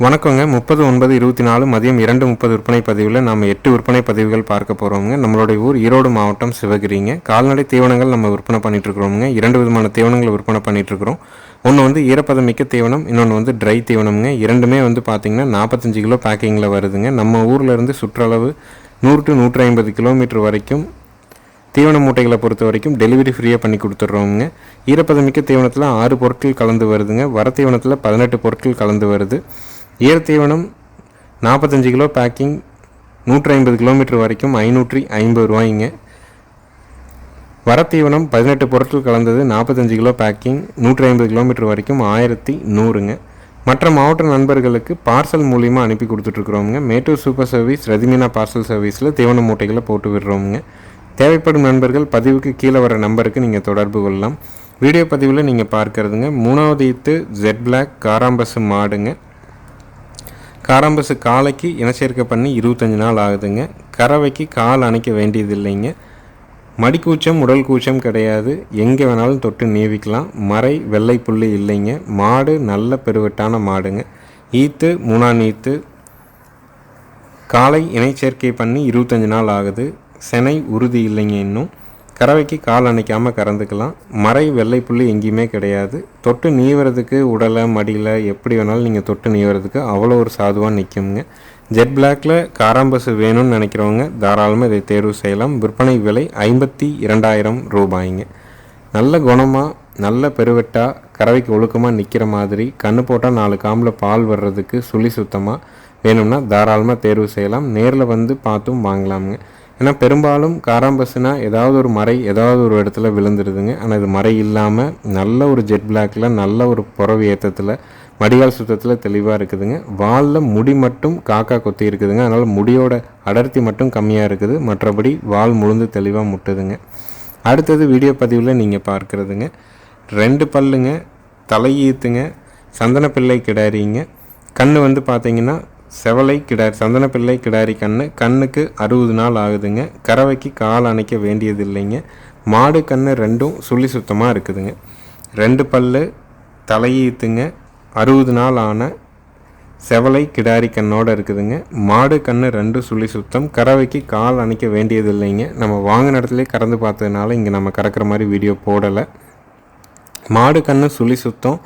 வணக்கங்க. 30/9/24 மதியம் 2:30 விற்பனை பதிவில் நாம் 8 விற்பனை பதிவுகள் பார்க்க போகிறோங்க. நம்மளுடைய ஊர் ஈரோடு மாவட்டம் சிவகிரிங்க. கால்நடை தீவனங்கள் நம்ம விற்பனை பண்ணிகிட்ருக்குறோங்க. 2 விதமான தீவனங்களை விற்பனை பண்ணிகிட்ருக்குறோம். ஒன்று வந்து ஈரப்பதமிக்க தீவனம், இன்னொன்று வந்து ட்ரை தீவனம்ங்க. இரண்டுமே வந்து பார்த்திங்கன்னா 45 கிலோ பேக்கிங்கில் வருதுங்க. நம்ம ஊர்லேருந்து சுற்றளவு 100 to 150 கிலோமீட்டர் வரைக்கும் தீவன மூட்டைகளை பொறுத்த வரைக்கும் டெலிவரி ஃப்ரீயாக பண்ணி கொடுத்துட்றோங்க. ஈரப்பதமிக்க தீவனத்தில் 6 பொருட்கள் கலந்து வருதுங்க. வர தீவனத்தில் 18 பொருட்கள் கலந்து வருது. ஈரத்தீவனம் 45 கிலோ பேக்கிங் 150 கிலோமீட்டர் வரைக்கும் 550 ரூபாய்ங்க. வரத்தீவனம் 18 பொருட்கள் கலந்தது 45 கிலோ பேக்கிங் 150 கிலோமீட்டர் வரைக்கும் 1100ங்க. மற்ற மாவட்ட நண்பர்களுக்கு பார்சல் மூலிமா அனுப்பி கொடுத்துட்ருக்குறோங்க. Mettur super service Rathimeena parcel சர்வீஸில் தீவன மூட்டைகளை போட்டு விடுறோங்க. தேவைப்படும் நண்பர்கள் பதிவுக்கு கீழே வர நம்பருக்கு நீங்கள் தொடர்பு கொள்ளலாம். வீடியோ பதிவில் நீங்கள் பார்க்கறதுங்க 3வது ஈத்து ஜெட் பிளாக் காராம்பசு மாடுங்க. காராம்பசு காலைக்கு இனச்சேர்க்கை பண்ணி 25 நாள் ஆகுதுங்க. கறவைக்கு கால் அணைக்க வேண்டியது இல்லைங்க. மடிக்கூச்சம் உடல் கூச்சம் கிடையாது. எங்கே வேணாலும் தொட்டு நீவிக்கலாம். மறை வெள்ளை புள்ளி இல்லைங்க. மாடு நல்ல பெருவெட்டான மாடுங்க. ஈத்து 3ஆம் ஈத்து. காலை இணைச்சேர்க்கை பண்ணி 25 நாள் ஆகுது. செனை உறுதி இல்லைங்க. இன்னும் கறவைக்கு கால் அணைக்காமல் கறந்துக்கலாம். மறை வெள்ளை புள்ளி எங்கேயுமே கிடையாது. தொட்டு நீவுறதுக்கு உடலை மடியில் எப்படி வேணாலும் நீங்கள் தொட்டு நீவுறதுக்கு அவ்வளோ ஒரு சாதுவாக நிற்குங்க. ஜெட் பிளாக்கில் காராம்பசு வேணும்னு நினைக்கிறவங்க தாராளமாக இதை தேர்வு செய்யலாம். விற்பனை விலை 52,000 ரூபாய்ங்க. நல்ல குணமாக நல்ல பெருவெட்டாக கறவைக்கு ஒழுக்கமாக நிற்கிற மாதிரி கண்ணு போட்டால் 4 காம்பில் பால் வர்றதுக்கு சுழி சுத்தமாக வேணும்னா தாராளமாக தேர்வு செய்யலாம். நேரில் வந்து பார்த்தும் வாங்கலாமுங்க. ஏன்னா பெரும்பாலும் காராம்பசுனா ஏதாவது ஒரு மறை ஏதாவது ஒரு இடத்துல விழுந்துருதுங்க. ஆனால் இது மறை இல்லாமல் நல்ல ஒரு ஜெட் பிளாக்கில் நல்ல ஒரு புறவு ஏற்றத்தில் மடிகால் சுத்தத்தில் தெளிவாக இருக்குதுங்க. வாலில் முடி மட்டும் காக்கா கொத்தி இருக்குதுங்க. அதனால் முடியோட அடர்த்தி மட்டும் கம்மியாக இருக்குது. மற்றபடி வால் முழுந்து தெளிவாக முட்டுதுங்க. அடுத்தது வீடியோ பதிவில் நீங்கள் பார்க்குறதுங்க 2 பல்லுங்க, தலையீத்துங்க, சந்தனப்பிள்ளை கிடாரிங்க. கண் வந்து பார்த்தீங்கன்னா செவலை கிடாரி, சந்தனப்பிள்ளை கிடாரி கண்ணுக்கு 60 நாள் ஆகுதுங்க. கறவைக்கு கால் அணைக்க வேண்டியது இல்லைங்க. மாடு கண்ணு ரெண்டும் சுழி சுத்தமாக இருக்குதுங்க. 2 பல்லு, தலையீத்துங்க, 60 நாள் ஆன செவலை கிடாரி கண்ணோடு இருக்குதுங்க. மாடு கண்ணு 2 சுழி சுத்தம். கறவைக்கு கால் அணைக்க வேண்டியது இல்லைங்க. நம்ம வாங்கின இடத்துலேயே கறந்து பார்த்ததுனால இங்கே நம்ம கறக்கிற மாதிரி வீடியோ போடலை. மாடு கண்ணு சுழி சுத்தம்.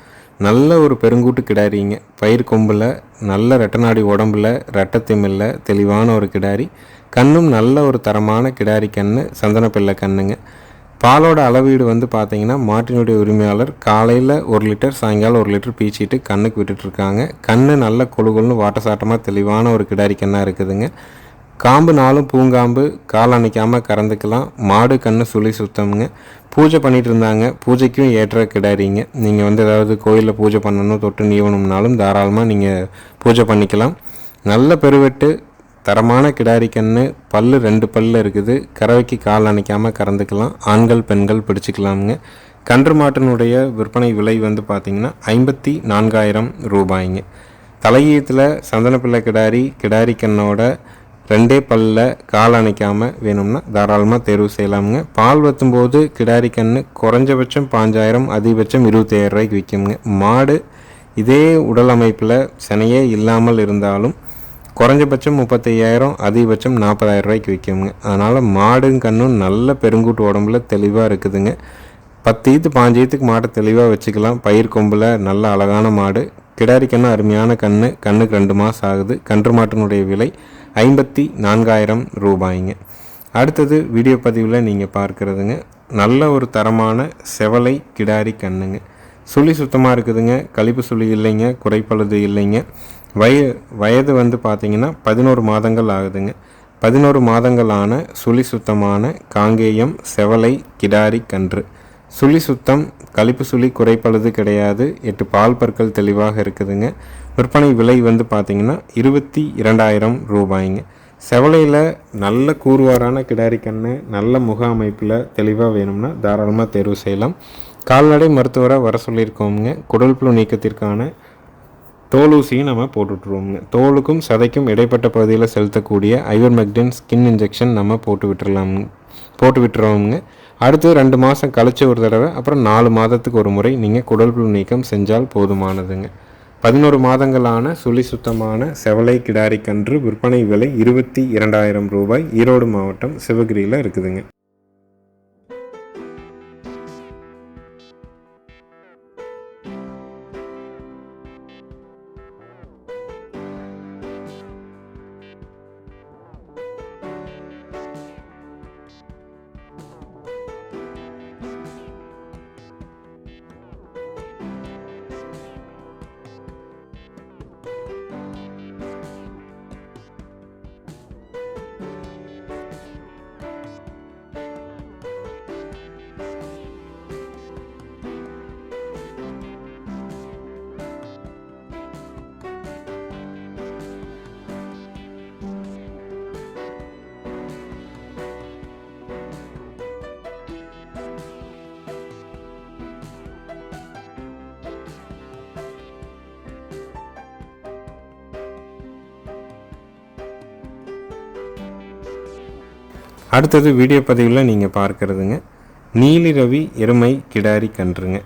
நல்ல ஒரு பெருங்கூட்டு கிடாரிங்க. பயிர் கொம்பில் நல்ல ரெட்டநாடி உடம்புல ரெட்டத்திமில்ல தெளிவான ஒரு கிடாரி. கண்ணும் நல்ல ஒரு தரமான கிடாரி கண்ணு, சந்தனப்பிள்ளை கண்ணுங்க. பாலோட அளவீடு வந்து பார்த்திங்கன்னா மாட்டினுடைய உரிமையாளர் காலையில் 1 லிட்டர் சாயங்காலம் 1 லிட்டர் பீச்சிட்டு கண்ணுக்கு விட்டுட்ருக்காங்க. கண்ணு நல்ல கொழுகொழுன்னு வாட்டசாட்டமாக தெளிவான ஒரு கிடாரி கண்ணாக இருக்குதுங்க. காம்பு 4 பூங்காம்பு, கால் அணைக்காமல் கறந்துக்கலாம். மாடு கண்ணு சுழி சுத்தம்ங்க. பூஜை பண்ணிகிட்டு இருந்தாங்க. பூஜைக்கும் ஏற்ற கிடாரிங்க. நீங்கள் வந்து ஏதாவது கோயிலில் பூஜை பண்ணணும் தொட்டு நீவணும்னாலும் தாராளமாக நீங்கள் பூஜை பண்ணிக்கலாம். நல்ல பெருவெட்டு தரமான கிடாரி கண்ணு. பல்லு 2 பல்லு இருக்குது. கறவைக்கு கால் அணைக்காமல் கறந்துக்கலாம். ஆண்கள் பெண்கள் பிடிச்சிக்கலாமுங்க. கன்று மாட்டினுடைய விற்பனை விலை வந்து பார்த்திங்கன்னா 54,000 ரூபாய்ங்க. தலையீத்தில் சந்தனப்பிள்ளை கிடாரி கண்ணோட 2 பல்ல கால் அணைக்காமல் வேணும்னா தாராளமாக தேர்வு செய்யலாமுங்க. பால் வற்றும்போது கிடாரி கண்ணு குறைஞ்சபட்சம் 5,000, அதிகபட்சம் 25,000 ரூபாய்க்கு விற்குங்க. மாடு இதே உடல் அமைப்பில் செனையே இல்லாமல் இருந்தாலும் குறைஞ்சபட்சம் 35,000, அதிகபட்சம் 40,000 ரூபாய்க்கு விற்குங்க. அதனால் மாடும் கண்ணும் நல்ல பெருங்கூட்டு உடம்புல தெளிவாக இருக்குதுங்க. 10 ஈத்து 5 ஈத்துக்கு மாட்டை தெளிவாக வச்சுக்கலாம். பயிர் கொம்பில் நல்ல அழகான மாடு. கிடாரி கண்ணு அருமையான கண்ணுக்கு 2 மாதம் ஆகுது. கன்று மாட்டினுடைய விலை 54,000 ரூபாய்ங்க. அடுத்தது வீடியோ பதிவில் நீங்கள் பார்க்குறதுங்க நல்ல ஒரு தரமான செவலை கிடாரி கண்ணுங்க. சுழி சுத்தமாக இருக்குதுங்க. கழிப்பு சுழி இல்லைங்க, குறைப்பழுது இல்லைங்க. வயது வந்து பார்த்திங்கன்னா 11 மாதங்கள் ஆகுதுங்க. 11 மாதங்களான சுழி சுத்தமான காங்கேயம் செவலை கிடாரி கன்று. சுழி சுத்தம், கழிப்பு சுழி, குறைப்பழுது கிடையாது. 8 பால் பற்கள் தெளிவாக இருக்குதுங்க. விற்பனை விலை வந்து பார்த்திங்கன்னா 22,000 ரூபாய்ங்க. செவலையில் நல்ல கூறுவாரான கிடாரி கண்ணு நல்ல முக அமைப்பில் தெளிவாக வேணும்னா தாராளமாக தேர்வு செய்யலாம். கால்நடை மருத்துவரை வர சொல்லியிருக்கோங்க. குடல் புழு நீக்கத்திற்கான தோலூசியும் நம்ம போட்டுவிட்ருவோங்க. தோலுக்கும் சதைக்கும் இடைப்பட்ட பகுதியில் செலுத்தக்கூடிய ஐவர்மெக்டின் ஸ்கின் இன்ஜெக்ஷன் நம்ம போட்டு விட்டுருவோங்க. அடுத்து 2 மாதம் கழிச்சு ஒரு தடவை, அப்புறம் 4 மாதத்துக்கு ஒரு முறை நீங்கள் குடல் புழு நீக்கம் செஞ்சால் போதுமானதுங்க. 11 மாதங்களான சுழி சுத்தமான செவலை கிடாரி கன்று விற்பனை விலை 22,000 ரூபாய். ஈரோடு மாவட்டம் சிவகிரியில் இருக்குதுங்க. அடுத்தது வீடியோ பதிவில் நீங்கள் பார்க்குறதுங்க நீலி ரவி எருமை கிடாரி கன்றுங்க.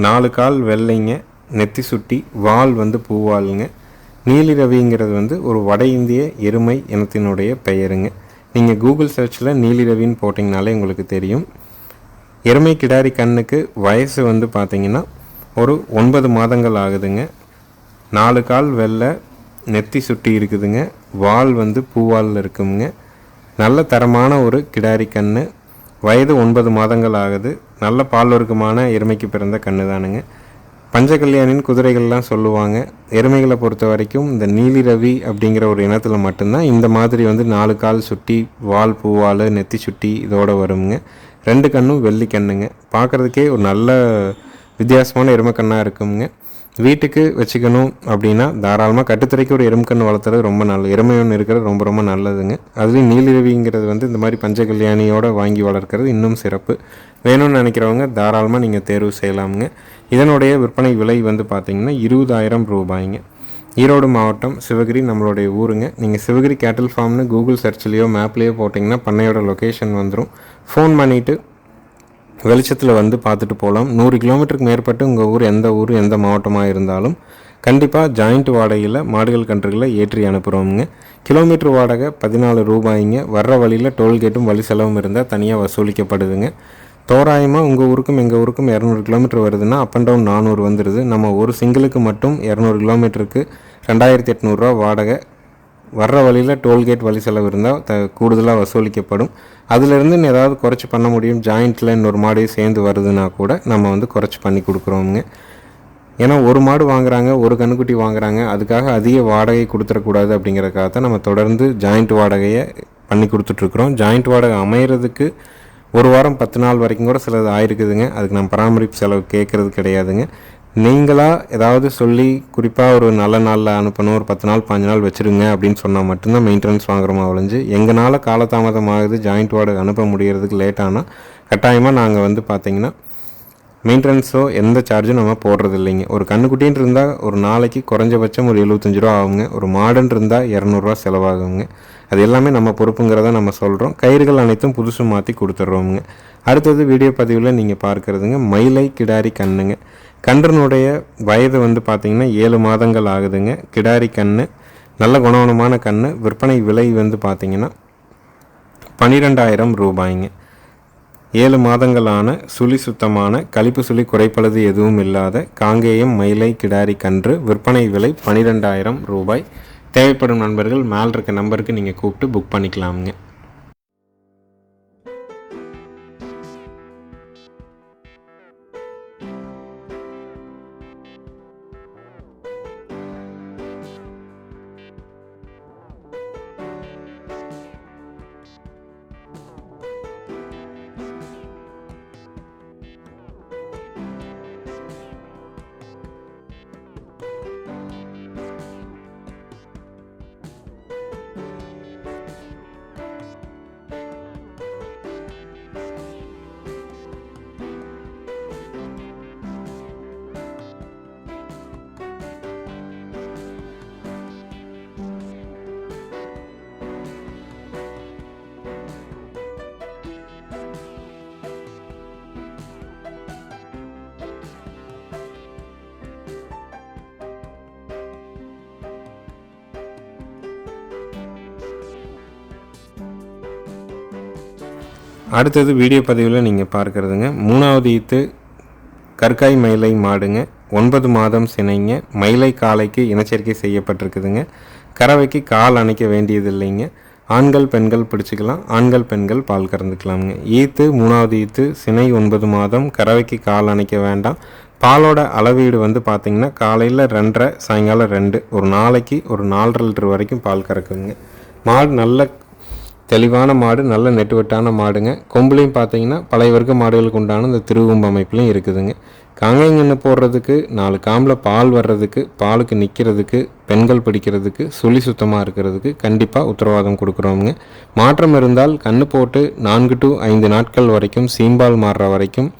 4 கால் வெள்ளைங்க, நெத்தி சுட்டி, வால் பூவாளுங்க. நீலி ரவிங்கிறது ஒரு வட இந்திய எருமை இனத்தினுடைய பெயருங்க. நீங்கள் கூகுள் சர்ச்சில் நீலி ரவின்னு போட்டிங்கனாலே உங்களுக்கு தெரியும். எருமை கிடாரி கண்ணுக்கு வயசு பார்த்திங்கன்னா ஒரு 9 மாதங்கள் ஆகுதுங்க. 4 கால் வெள்ளை, நெத்தி சுட்டி இருக்குதுங்க. வால் பூவாலில் இருக்குங்க. நல்ல தரமான ஒரு கிடாரி கன்று. வயது 9 மாதங்கள் ஆகுது. நல்ல பால்வர்க்கமான எருமைக்கு பிறந்த கன்று தானுங்க. பஞ்சகல்யாணின் குதிரைகள்லாம் சொல்லுவாங்க. எருமைகளை பொறுத்த வரைக்கும் இந்த நீலி ரவி அப்படிங்கிற ஒரு இனத்தில் மட்டும்தான் இந்த மாதிரி 4 கால் சுட்டி, வால் பூவால், நெத்தி சுட்டி இதோடு வருங்க. 2 கண்ணும் வெள்ளி கண்ணுங்க. பார்க்குறதுக்கே ஒரு நல்ல வித்தியாசமான எருமைக்கண்ணாக இருக்குங்க. வீட்டுக்கு வச்சுக்கணும் அப்படின்னா தாராளமாக கட்டுத்துறைக்கு ஒரு எருமைக்கன்று வளர்த்துறது ரொம்ப நல்லது. எருமை ஒன்று இருக்கிறது ரொம்ப ரொம்ப நல்லதுங்க. அதுலேயும் நீலிரவிங்கிறது இந்த மாதிரி பஞ்சகல்யாணியோடு வாங்கி வளர்க்குறது இன்னும் சிறப்பு. வேணும்னு நினைக்கிறவங்க தாராளமாக நீங்கள் தேர்வு செய்யலாமுங்க. இதனுடைய விற்பனை விலை பார்த்திங்கன்னா 20,000 ரூபாய்ங்க. ஈரோடு மாவட்டம் சிவகிரி நம்மளுடைய ஊருங்க. நீங்கள் சிவகிரி கேட்டில் ஃபார்ம்னு கூகுள் சர்ச்லேயோ மேப்லேயோ போட்டிங்கன்னா பண்ணையோட லொக்கேஷன் வந்துடும். ஃபோன் பண்ணிவிட்டு வெளிச்சத்தில் பார்த்துட்டு போகலாம். 100 கிலோமீட்டருக்கு மேற்பட்டு உங்கள் ஊர் எந்த மாவட்டமாக இருந்தாலும் கண்டிப்பாக ஜாயிண்ட் வாடகையில் மாடுகள் கன்றுகளை ஏற்றி அனுப்புகிறோமுங்க. கிலோமீட்டர் வாடகை 14 ரூபாய்ங்க. வர்ற வழியில் டோல்கேட்டும் வழி செலவும் இருந்தால் தனியாக வசூலிக்கப்படுதுங்க. தோராயமாக உங்கள் ஊருக்கும் எங்கள் ஊருக்கும் 200 கிலோமீட்டர் வருதுன்னா அப் அண்ட் டவுன் 400 வந்துடுது. நம்ம ஒரு சிங்கிளுக்கு மட்டும் 200 கிலோமீட்டருக்கு 2,800 ரூபா வாடகை. வர்ற வழியில் டோல்கேட் வழி செலவு இருந்தால் கூடுதலாக வசூலிக்கப்படும். அதிலிருந்து ஏதாவது குறைச்சி பண்ண முடியும். ஜாயிண்ட்டில் இன்னொரு மாடு சேர்ந்து வருதுன்னா கூட நம்ம குறைச்சி பண்ணி கொடுக்குறோமுங்க. ஏன்னா ஒரு மாடு வாங்குறாங்க, ஒரு கன்றுக்குட்டி வாங்குறாங்க, அதுக்காக அதிக வாடகை கொடுத்துடக்கூடாது அப்படிங்கிறதுக்காக தான் நம்ம தொடர்ந்து ஜாயிண்ட் வாடகையை பண்ணி கொடுத்துட்ருக்குறோம். ஜாயிண்ட் வாடகை அமைகிறதுக்கு 1 வாரம் 10 நாள் வரைக்கும் கூட சிலது ஆயிருக்குதுங்க. அதுக்கு நம்ம பராமரிப்பு செலவு கேட்குறது கிடையாதுங்க. நீங்களாக ஏதாவது சொல்லி குறிப்பாக ஒரு நல்ல நாளில் அனுப்பணும், ஒரு 10 நாள் 15 நாள் வச்சுருங்க அப்படின்னு சொன்னால் மட்டும்தான் மெயின்டெனன்ஸ் வாங்குறோமா ஒழிஞ்சு எங்களால் காலதாமதம் ஆகுது, ஜாயிண்ட் வாடகை அனுப்ப முடியறதுக்கு லேட்டானால் கட்டாயமாக நாங்கள் பார்த்திங்கன்னா மெயின்டெனன்ஸோ எந்த சார்ஜும் நம்ம போடுறது இல்லைங்க. ஒரு கன்றுக்குட்டின்னு இருந்தால் ஒரு நாளைக்கு குறைஞ்சபட்சம் ஒரு 75 ரூபா ஆகுங்க. ஒரு மாடுன்னு இருந்தால் 200 ரூபா செலவாகுங்க. அது எல்லாமே நம்ம பொறுப்புங்கிறத நம்ம சொல்கிறோம். கயிறுகள் அனைத்தும் புதுசு மாற்றி கொடுத்துட்றோமுங்க. அடுத்தது வீடியோ பதிவில் நீங்கள் பார்க்குறதுங்க மயிலை கிடாரி கண்ணுங்க. கன்றுனுடைய வயது பார்த்திங்கன்னா 7 மாதங்கள் ஆகுதுங்க. கிடாரி கன்று நல்ல குணமான கன்று. விற்பனை விலை பார்த்திங்கன்னா 12,000 ரூபாய்ங்க. 7 மாதங்களான சுழி சுத்தமான கழிப்பு சுழி குறைப்பளது எதுவும் இல்லாத காங்கேயம் மயிலை கிடாரி கன்று. விற்பனை விலை 12,000 ரூபாய். தேவைப்படும் நண்பர்கள் மேல் இருக்க நம்பருக்கு நீங்கள் கூப்பிட்டு புக் பண்ணிக்கலாமுங்க. அடுத்தது வீடியோ பதிவில் நீங்கள் பார்க்குறதுங்க 3வது ஈத்து கற்காய் மயிலை மாடுங்க. 9 மாதம் சினைங்க. மயிலை காளைக்கு இனச்சேர்க்கை செய்யப்பட்டிருக்குதுங்க. கறவைக்கு கால் அணைக்க வேண்டியது இல்லைங்க. ஆண்கள் பெண்கள் பிடிச்சிக்கலாம். ஆண்கள் பெண்கள் பால் கறந்துக்கலாமுங்க. ஈத்து 3வது ஈத்து சினை 9 மாதம். கறவைக்கு கால் அணைக்க வேண்டாம். பாலோட அளவீடு வந்து பார்த்திங்கன்னா காலையில் 2.5 சாயங்காலம் 2 ஒரு நாளைக்கு ஒரு 4.5 லிட்டர் வரைக்கும் பால் கறக்குங்க. மாடு நல்ல தெளிவான மாடு, நல்ல நெட்டுவட்டான மாடுங்க. கொம்புலையும் பார்த்தீங்கன்னா பழைய வர்க்க மாடுகளுக்கு உண்டான இந்த திருவொம்பு அமைப்புலையும் இருக்குதுங்க. காங்கைங்கன்று போடுறதுக்கு 4 காம்பில் பால் வர்றதுக்கு, பாலுக்கு நிற்கிறதுக்கு, பெண்கள் பிடிக்கிறதுக்கு, சுழி சுத்தமாக இருக்கிறதுக்கு கண்டிப்பாக உத்தரவாதம் கொடுக்குறோமுங்க. மாற்றம் இருந்தால் கன்று போட்டு 4 to 5 நாட்கள் வரைக்கும் சீம்பால் மாறுற வரைக்கும்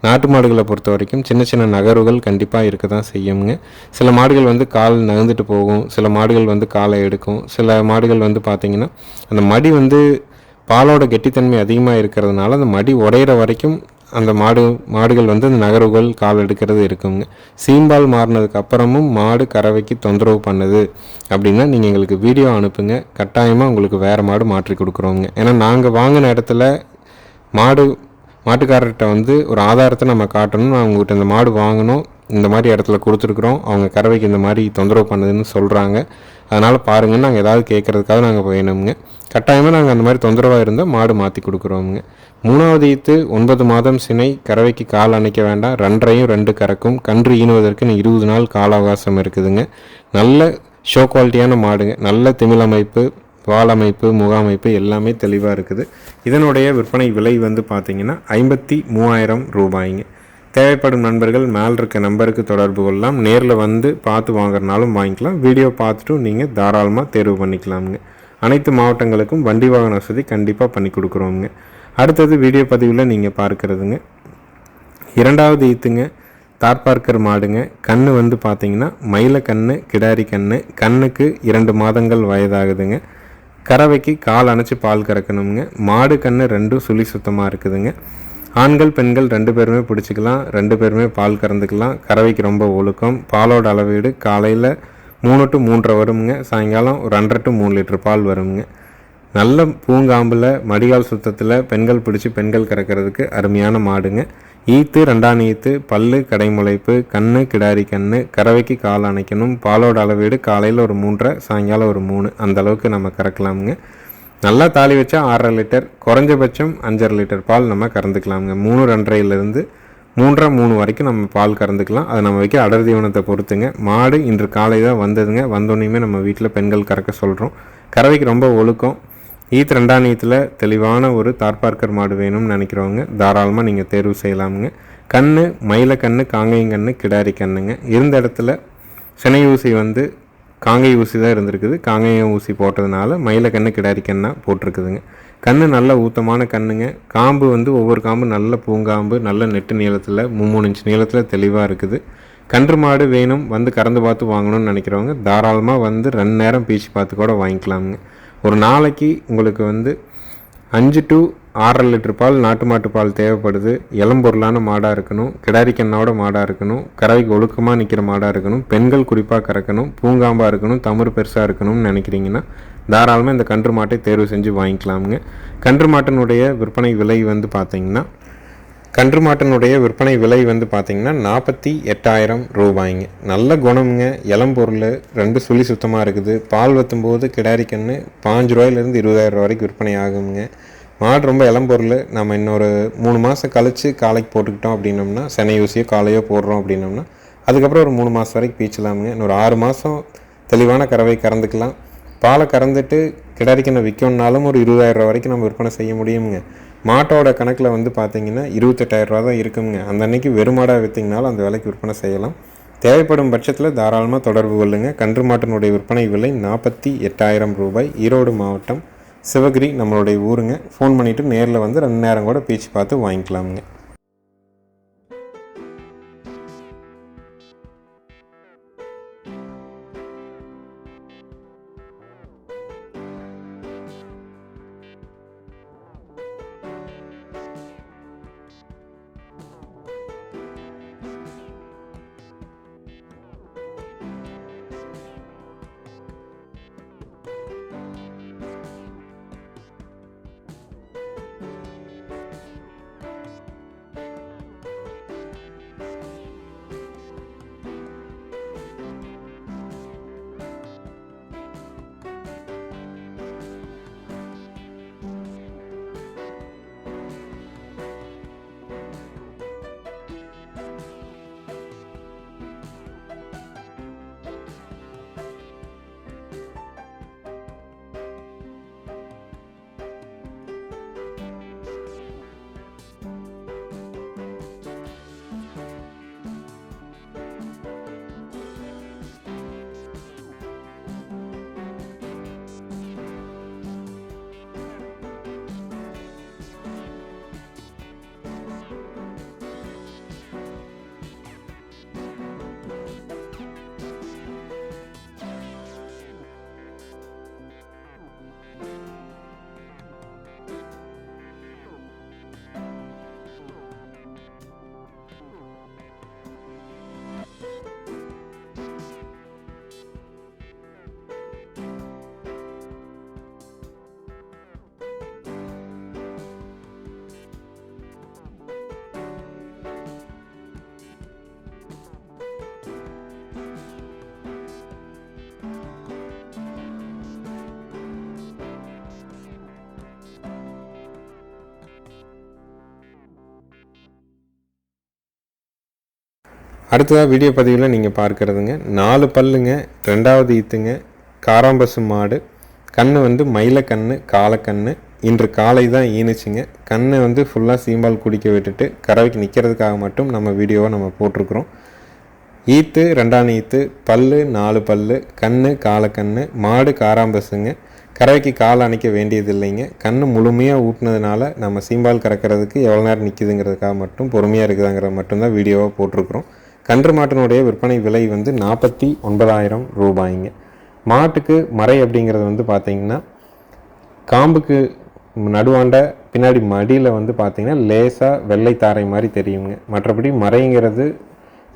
நாட்டு மாடுகளை பொறுத்த வரைக்கும் சின்ன சின்ன நகர்வுகள் கண்டிப்பாக இருக்க தான் செய்யுங்க. சில மாடுகள் வந்து கால் நகர்ந்துட்டு போகும், சில மாடுகள் வந்து காலை எடுக்கும், சில மாடுகள் வந்து பார்த்திங்கன்னா அந்த மடி வந்து பாலோட கெட்டித்தன்மை அதிகமாக இருக்கிறதுனால அந்த மடி உடையிற வரைக்கும் அந்த மாடுகள் வந்து அந்த நகர்வுகள் கால் எடுக்கிறது இருக்குங்க. சீம்பால் மாறினதுக்கு அப்புறமும் மாடு கறவைக்கு தொந்தரவு பண்ணுது அப்படின்னா நீங்கள் எங்களுக்கு வீடியோ அனுப்புங்க. கட்டாயமாக உங்களுக்கு வேறு மாடு மாற்றி கொடுக்குறோங்க. ஏன்னா நாங்கள் வாங்கின இடத்துல மாட்டுக்காரர்கிட்ட வந்து ஒரு ஆதாரத்தை நம்ம காட்டணும். நான் உங்கள்கிட்ட இந்த மாடு வாங்கணும், இந்த மாதிரி இடத்துல கொடுத்துருக்குறோம், அவங்க கறவைக்கு இந்த மாதிரி தொந்தரவு பண்ணுதுன்னு சொல்கிறாங்க, அதனால் பாருங்கள் நாங்கள் ஏதாவது கேட்குறதுக்காக நாங்கள் வேணுங்க. கட்டாயமாக நாங்கள் அந்த மாதிரி தொந்தரவாக இருந்தால் மாடு மாற்றி கொடுக்குறோமுங்க. 3வது ஈத்து 9 மாதம் சினை. கறவைக்கு கால் அணைக்க வேண்டாம். 2.5 2 கறக்கும். கன்று ஈனுவதற்கு 20 நாள் கால அவகாசம் இருக்குதுங்க. நல்ல ஷோ குவாலிட்டியான மாடுங்க. நல்ல திமிழ் அமைப்பு, வால் அமைப்பு, முக அமைப்பு எல்லாமே தெளிவாக இருக்குது. இதனுடைய விற்பனை விலை வந்து பார்த்திங்கன்னா 53,000 ரூபாய்ங்க. தேவைப்படும் நண்பர்கள் மேல் இருக்க நம்பருக்கு தொடர்பு கொள்ளலாம். நேரில் வந்து பார்த்து வாங்குறனாலும் வாங்கிக்கலாம். வீடியோ பார்த்துட்டு நீங்கள் தாராளமாக தேர்வு பண்ணிக்கலாமுங்க. அனைத்து மாவட்டங்களுக்கும் வண்டி வாகன வசதி கண்டிப்பாக பண்ணி கொடுக்குறோங்க. அடுத்தது வீடியோ பதிவில் நீங்கள் பார்க்குறதுங்க 2வது ஈத்துங்க தார்பார்க்கர் மாடுங்க. கன்று வந்து பார்த்திங்கன்னா மயில கன்று, கிடாரி கன்று. கண்ணுக்கு 2 மாதங்கள் வயதாகுதுங்க. கறவைக்கு கால் அணைச்சி பால் கறக்கணுங்க. மாடு கன்று 2 சுழி சுத்தமாக இருக்குதுங்க. ஆண்கள் பெண்கள் 2 பேருமே பிடிச்சிக்கலாம். 2 பேருமே பால் கறந்துக்கலாம். கறவைக்கு ரொம்ப ஒழுக்கம். பாலோட அளவீடு காலையில் 3 to 3.5 வருங்க. சாயங்காலம் ஒரு 2.5 to 3 லிட்டர் பால் வருங்க. நல்ல பூங்காம்பில் மடிகால் சுத்தத்தில் பெண்கள் பிடிச்சி பெண்கள் கறக்கிறதுக்கு அருமையான மாடுங்க. ஈத்து 2ஆம் ஈத்து, பல்லு கடைமுளைப்பு, கண்ணு கிடாரி கண்ணு. கறவைக்கு கால் அணைக்கணும். பாலோட அளவீடு காலையில் ஒரு 3.5 சாயங்காலம் ஒரு 3 அந்த அளவுக்கு நம்ம கறக்கலாமுங்க. நல்லா தாலி வச்சா 6.5 லிட்டர், குறைஞ்சபட்சம் 5.5 லிட்டர் பால் நம்ம கறந்துக்கலாமுங்க. 3 2.5லேருந்து 3.5 3 வரைக்கும் நம்ம பால் கறந்துக்கலாம். அதை நம்ம வைக்க அடர் தீவனத்தை பொறுத்துங்க. மாடு இன்று காலை தான் வந்ததுங்க. வந்தோடனே நம்ம வீட்டில் பெண்கள் கறக்க சொல்கிறோம். கறவைக்கு ரொம்ப ஒழுக்கம். ஈத்து 2ஆம் ஈத்தில் தெளிவான ஒரு தார்பார்க்கர் மாடு வேணும்னு நினைக்கிறவங்க தாராளமாக நீங்கள் தேர்வு செய்யலாமுங்க. கன்று மயில கன்று, காங்கையங்கன்று, கிடாரி கண்ணுங்க. இருந்த இடத்துல சினை ஊசி வந்து காங்கை ஊசி தான் இருந்திருக்குது. காங்கையம் ஊசி போட்டதுனால மயில கன்று கிடாரி கண்ணாக போட்டிருக்குதுங்க. கன்று நல்ல ஊத்தமான கண்ணுங்க. காம்பு வந்து ஒவ்வொரு காம்பு நல்ல பூங்காம்பு, நல்ல நெட்டு நீளத்தில் 3 இன்ச் நீளத்தில் தெளிவாக இருக்குது. கன்று மாடு வேணும் வந்து கறந்து பார்த்து வாங்கணும்னு நினைக்கிறவங்க தாராளமாக வந்து 2 நேரம் பீச்சு பார்த்து கூட வாங்கிக்கலாமுங்க. ஒரு நாளைக்கு உங்களுக்கு வந்து 5 to 6.5 லிட்டர் பால் நாட்டு மாட்டு பால் தேவைப்படுது. இளம்பொருளான மாடாக இருக்கணும். கிடாரி கண்ணோட மாடாக இருக்கணும். கறவைக்கு ஒழுக்கமாக நிற்கிற மாடாக இருக்கணும். பெண்கள் குறிப்பாக கறக்கணும். பூங்காம்பாக இருக்கணும். தமுறு பெருசாக இருக்கணும்னு நினைக்கிறீங்கன்னா தாராளமாக இந்த கன்று மாட்டை தேர்வு செஞ்சு வாங்கிக்கலாமுங்க. கன்று மாட்டினுடைய விற்பனை விலை வந்து பார்த்திங்கன்னா 48,000 ரூபாய்ங்க. நல்ல குணமுங்க. இளம்பொருள் 2 சுழி சுத்தமாக இருக்குது. பால் வற்றும்போது கிடாரி கன்று 5 ரூபாயிலேருந்து 20,000 வரைக்கும் விற்பனை ஆகுங்க. மாடு ரொம்ப இளம்பொருள். நம்ம இன்னொரு 3 மாதம் கழித்து காலைக்கு போட்டுக்கிட்டோம் அப்படின்னோம்னா, செனை ஊசியோ காலையோ போடுறோம் அப்படின்னோம்னா அதுக்கப்புறம் ஒரு 3 மாதம் வரைக்கும் பீச்சலாமுங்க. இன்னொரு 6 மாதம் தெளிவான கறவை கறந்துக்கலாம். பாலை கறந்துட்டு கிடாரிக்கண்ணை விற்கணுன்னாலும் ஒரு 20,000 வரைக்கும் நம்ம விற்பனை செய்ய முடியுங்க. மாட்டோட கணக்கில் வந்து பார்த்திங்கன்னா 28,000 தான் இருக்குங்க. அந்த அன்னைக்கு வெறும் மாடாக விற்றிங்கனாலும் அந்த விலைக்கு விற்பனை செய்யலாம். தேவைப்படும் பட்சத்தில் தாராளமாக தொடர்பு கொள்ளுங்கள். கன்று மாட்டினுடைய விற்பனை விலை 48,000 ரூபாய். ஈரோடு மாவட்டம் சிவகிரி நம்மளுடைய ஊருங்க. ஃபோன் பண்ணிவிட்டு நேரில் வந்து 2 நேரம் கூட பீச்சு பார்த்து வாங்கிக்கலாமுங்க. அடுத்ததாக வீடியோ பதிவில் நீங்கள் பார்க்குறதுங்க 4 பல்லுங்க, 2வது ஈத்துங்க, காராம்பசு மாடு. கண்ணு வந்து மயில கண்ணு, காலக்கண்ணு. இன்று காலை தான் ஈனுச்சுங்க. கண்ணை வந்து ஃபுல்லாக சீம்பால் குடிக்க விட்டுட்டு கறவைக்கு நிற்கிறதுக்காக மட்டும் நம்ம வீடியோவை நம்ம போட்டிருக்கிறோம். ஈத்து 2ஆம் ஈத்து, பல்லு 4 பல்லு, கண்ணு காலக்கண்ணு, மாடு காராம்பசுங்க. கறவைக்கு கால் அணைக்க வேண்டியது இல்லைங்க. கண்ணு முழுமையாக ஊட்டினதுனால நம்ம சீம்பால் கறக்கிறதுக்கு எவ்வளோ நேரம் நிற்கிதுங்கிறதுக்காக மட்டும் பொறுமையாக இருக்குதாங்கிறது மட்டும்தான் வீடியோவாக போட்டிருக்கிறோம். கன்று மாட்டினுடைய விற்பனை விலை வந்து 49,000 ரூபாய்ங்க. மாட்டுக்கு மறை அப்படிங்கிறது வந்து பார்த்திங்கன்னா காம்புக்கு நடுவாண்ட பின்னாடி மடியில் வந்து பார்த்திங்கன்னா லேசாக வெள்ளை தாரை மாதிரி தெரியுங்க. மற்றபடி மறைங்கிறது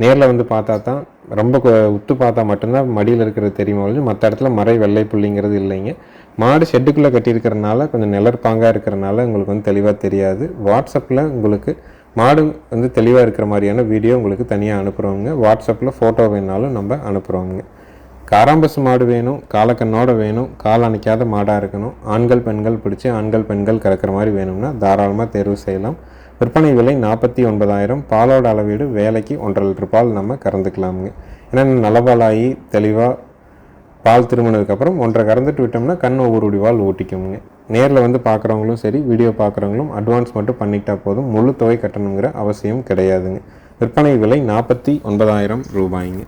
நேரில் வந்து பார்த்தா தான் ரொம்ப உத்து பார்த்தா மட்டும்தான் மடியில் இருக்கிறது தெரியுமா, மற்ற இடத்துல மறை வெள்ளை புள்ளிங்கிறது இல்லைங்க. மாடு ஷெட்டுக்குள்ளே கட்டியிருக்கிறனால கொஞ்சம் நிழற்பாங்காக இருக்கிறனால உங்களுக்கு வந்து தெளிவாக தெரியாது. வாட்ஸ்அப்பில் உங்களுக்கு மாடு வந்து தெளிவாக இருக்கிற மாதிரியான வீடியோ உங்களுக்கு தனியாக அனுப்புகிறோங்க. வாட்ஸ்அப்பில் ஃபோட்டோ வேணாலும் நம்ம அனுப்புகிறோங்க. காராம்பசு மாடு வேணும், காலக்கண்ணோட வேணும், கால் அணைக்காத மாடாக இருக்கணும், ஆண்கள் பெண்கள் பிடிச்சி ஆண்கள் பெண்கள் கறக்கிற மாதிரி வேணும்னா தாராளமாக தேர்வு செய்யலாம். விற்பனை விலை 49,000. பாலோட அளவீடு வேலைக்கு 1.5 லிட்டர் பால் நம்ம கறந்துக்கலாமுங்க. ஏன்னா நல்லபாலாகி தெளிவாக பால் திரும்பினதுக்கப்புறம் 1.5 கறந்துட்டு விட்டோம்னா கண் ஒவ்வொரு பால் ஊட்டிக்குங்க. நேரில் வந்து பார்க்குறவங்களும் சரி, வீடியோ பார்க்குறவங்களும் அட்வான்ஸ் மட்டும் பண்ணிக்கிட்டால் போதும், முழு தொகை கட்டணுங்கிற அவசியம் கிடையாதுங்க. விற்பனை விலை 49,000 ரூபாய்ங்க.